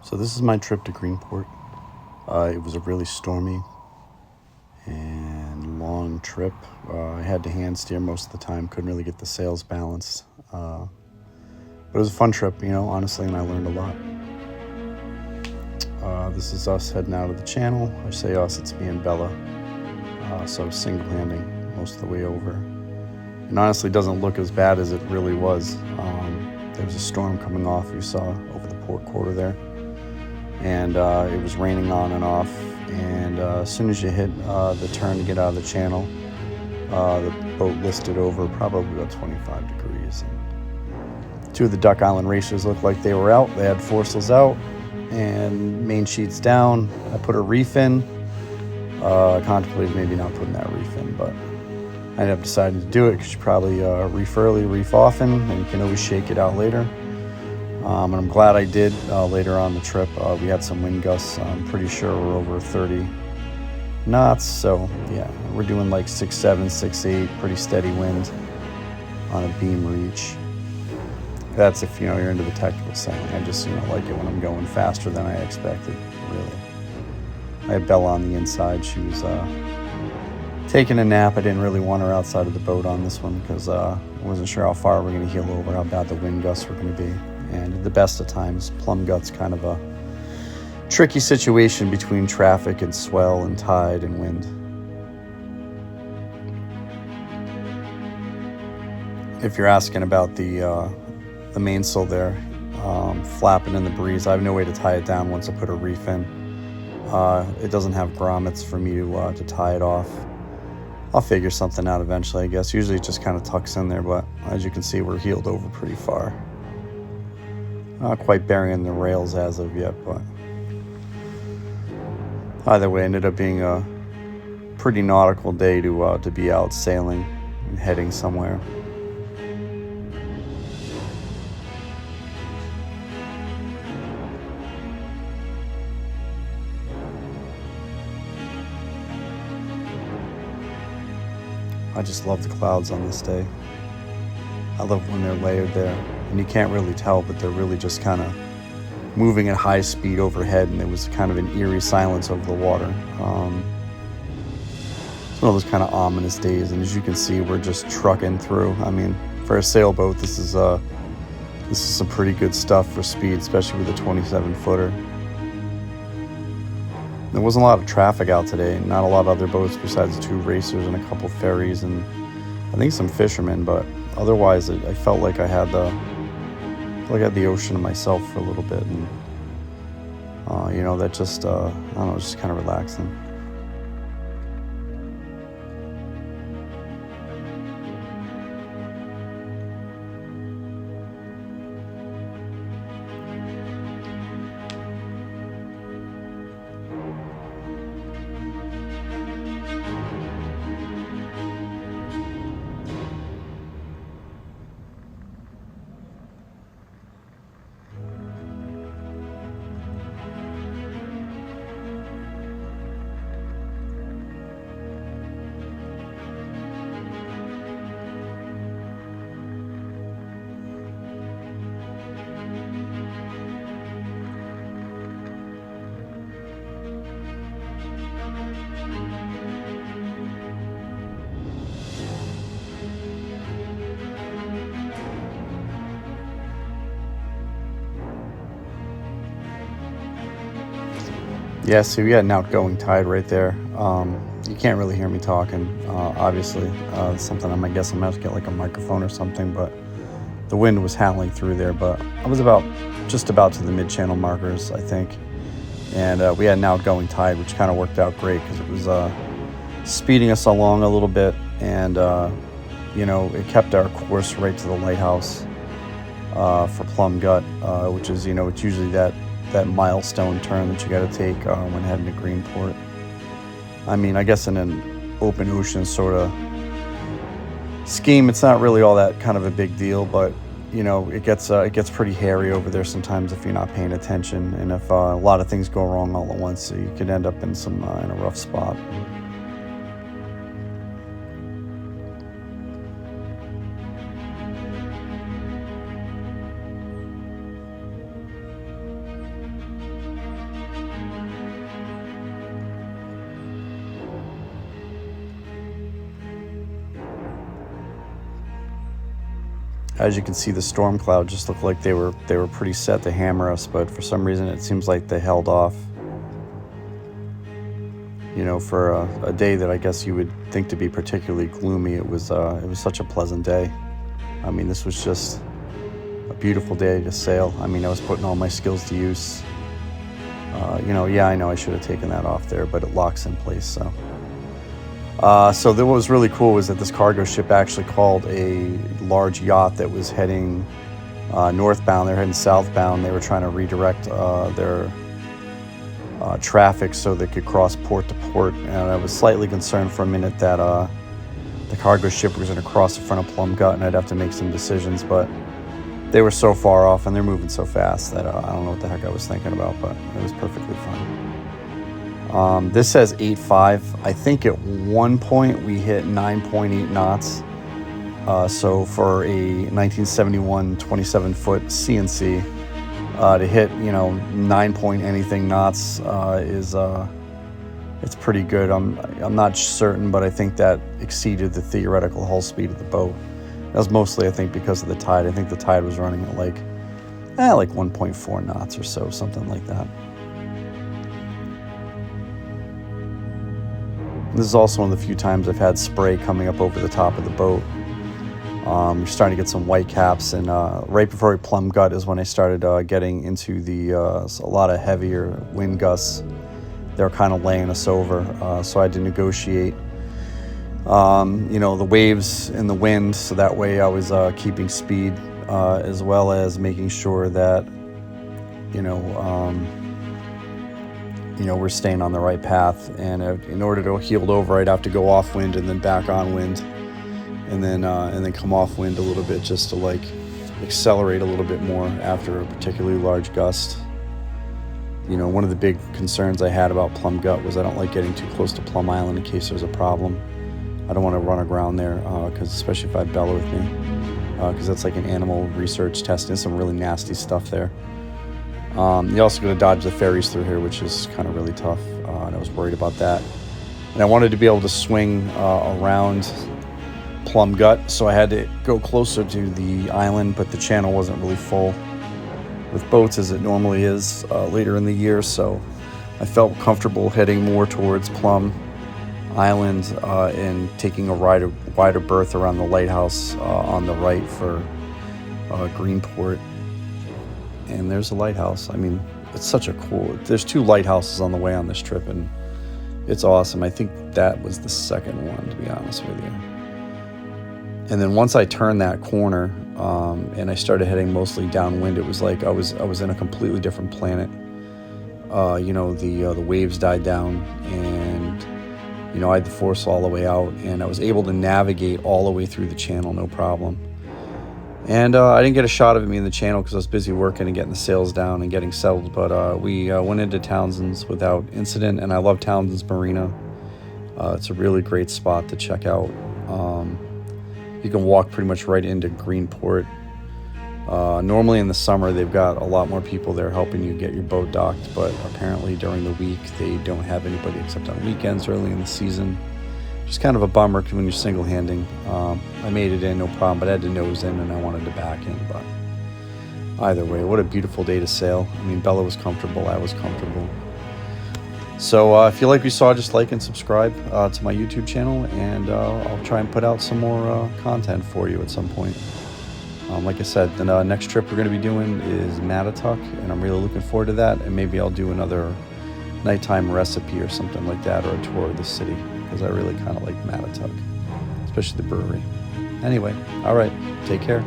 So this is my trip to Greenport. It was a really stormy and long trip. I had to hand steer most of the time, couldn't really get the sails balanced. But it was a fun trip, honestly, and I learned a lot. This is us heading out of the channel. I say us, it's me and Bella. So single-handing most of the way over. And honestly, it doesn't look as bad as it really was. There was a storm coming off, you saw, over the port quarter there. And it was raining on and off, and as soon as you hit the turn to get out of the channel, the boat listed over probably about 25 degrees. And two of the Duck Island racers looked like they were out. They had foresails out and main sheets down. I put a reef in. I contemplated maybe not putting that reef in, but I ended up deciding to do it because you probably reef early, reef often, and you can always shake it out later. And I'm glad I did. Later on the trip, we had some wind gusts. I'm pretty sure we're over 30 knots. So yeah, we're doing like 6.7, 6.8, pretty steady wind on a beam reach. That's if you're into the technical sailing. I just like it when I'm going faster than I expected. Really, I had Bella on the inside. She was taking a nap. I didn't really want her outside of the boat on this one because I wasn't sure how far we're going to heel over, how bad the wind gusts were going to be. And at the best of times, plumb gut's kind of a tricky situation between traffic and swell and tide and wind. If you're asking about the mainsail there, flapping in the breeze, I have no way to tie it down once I put a reef in. It doesn't have grommets for me to tie it off. I'll figure something out eventually, I guess. Usually it just kind of tucks in there, but as you can see, we're heeled over pretty far. Not quite burying the rails as of yet, but either way, it ended up being a pretty nautical day to be out sailing and heading somewhere. I just love the clouds on this day. I love when they're layered there, and you can't really tell, but they're really just kind of moving at high speed overhead, and there was kind of an eerie silence over the water. It's one of those kind of ominous days, and as you can see, we're just trucking through. I mean, for a sailboat, this is some pretty good stuff for speed, especially with a 27-footer. There wasn't a lot of traffic out today, not a lot of other boats besides 2 racers and a couple ferries and I think some fishermen, but otherwise I felt like I had the ocean to myself for a little bit, and that just I don't know, just kind of relaxing. Yeah, so we had an outgoing tide right there. You can't really hear me talking, obviously. Something I guess I'm going to have to get like a microphone or something, but the wind was howling through there. But I was just about to the mid-channel markers, I think. And we had an outgoing tide, which kind of worked out great because it was speeding us along a little bit. And, it kept our course right to the lighthouse for Plum Gut, which is, it's usually that milestone turn that you got to take when heading to Greenport. I mean, I guess in an open ocean sort of scheme, it's not really all that kind of a big deal, but it gets pretty hairy over there sometimes if you're not paying attention, and if a lot of things go wrong all at once, so you could end up in a rough spot. as you can see, the storm cloud just looked like they were pretty set to hammer us, but for some reason it seems like they held off. You know, for a day that I guess you would think to be particularly gloomy, it was such a pleasant day. I mean, this was just a beautiful day to sail. I mean, I was putting all my skills to use. You know, yeah, I know I should have taken that off there, but it locks in place, so. So what was really cool was that this cargo ship actually called a large yacht that was heading northbound. They're heading southbound. They were trying to redirect their traffic so they could cross port to port. And I was slightly concerned for a minute that the cargo ship was going to cross in front of Plum Gut and I'd have to make some decisions, but they were so far off and they're moving so fast that I don't know what the heck I was thinking about, but it was perfectly fine. This says 8.5. I think at one point we hit 9.8 knots. So for a 1971 27-foot CNC, to hit, you know, 9 point anything knots it's pretty good. I'm not certain, but I think that exceeded the theoretical hull speed of the boat. That was mostly, I think, because of the tide. I think the tide was running at like 1.4 knots or so, something like that. This is also one of the few times I've had spray coming up over the top of the boat. We're starting to get some white caps, and right before Plum Gut is when I started getting into a lot of heavier wind gusts. They were kind of laying us over, so I had to negotiate you know, the waves and the wind, so that way I was keeping speed, as well as making sure that you know we're staying on the right path. And in order to heel over, I'd have to go off wind and then back on wind, and then come off wind a little bit just to like accelerate a little bit more after a particularly large gust. You know, one of the big concerns I had about Plum Gut was I don't like getting too close to Plum Island in case there's a problem. I don't want to run aground there, because especially if I have Bella with me, because that's like an animal research test and some really nasty stuff there. You also got to dodge the ferries through here, which is kind of really tough, and I was worried about that. And I wanted to be able to swing around Plum Gut, so I had to go closer to the island, but the channel wasn't really full with boats as it normally is later in the year, so I felt comfortable heading more towards Plum Island and taking a wider berth around the lighthouse on the right for Greenport. And there's a lighthouse. I mean, it's such a cool... There's 2 lighthouses on the way on this trip, and it's awesome. I think that was the second one, to be honest with you. And then once I turned that corner and I started heading mostly downwind, it was like I was in a completely different planet. You know, the waves died down, and you know, I had the force all the way out, and I was able to navigate all the way through the channel, no problem. And I didn't get a shot of me in the channel because I was busy working and getting the sails down and getting settled, but we went into Townsend's without incident, and I love Townsend's Marina. It's a really great spot to check out. You can walk pretty much right into Greenport. Normally in the summer, they've got a lot more people there helping you get your boat docked, but apparently during the week, they don't have anybody except on weekends early in the season. Just kind of a bummer when you're single-handing. I made it in, no problem, but I had to nose in and I wanted to back in. But either way, what a beautiful day to sail. I mean, Bella was comfortable, I was comfortable. So if you like what you saw, just like and subscribe to my YouTube channel, and I'll try and put out some more content for you at some point. Like I said, the next trip we're going to be doing is Mattatuck, and I'm really looking forward to that. And maybe I'll do another nighttime recipe or something like that, or a tour of the city, because I really kind of like Mattatuck, especially the brewery. Anyway, all right, take care.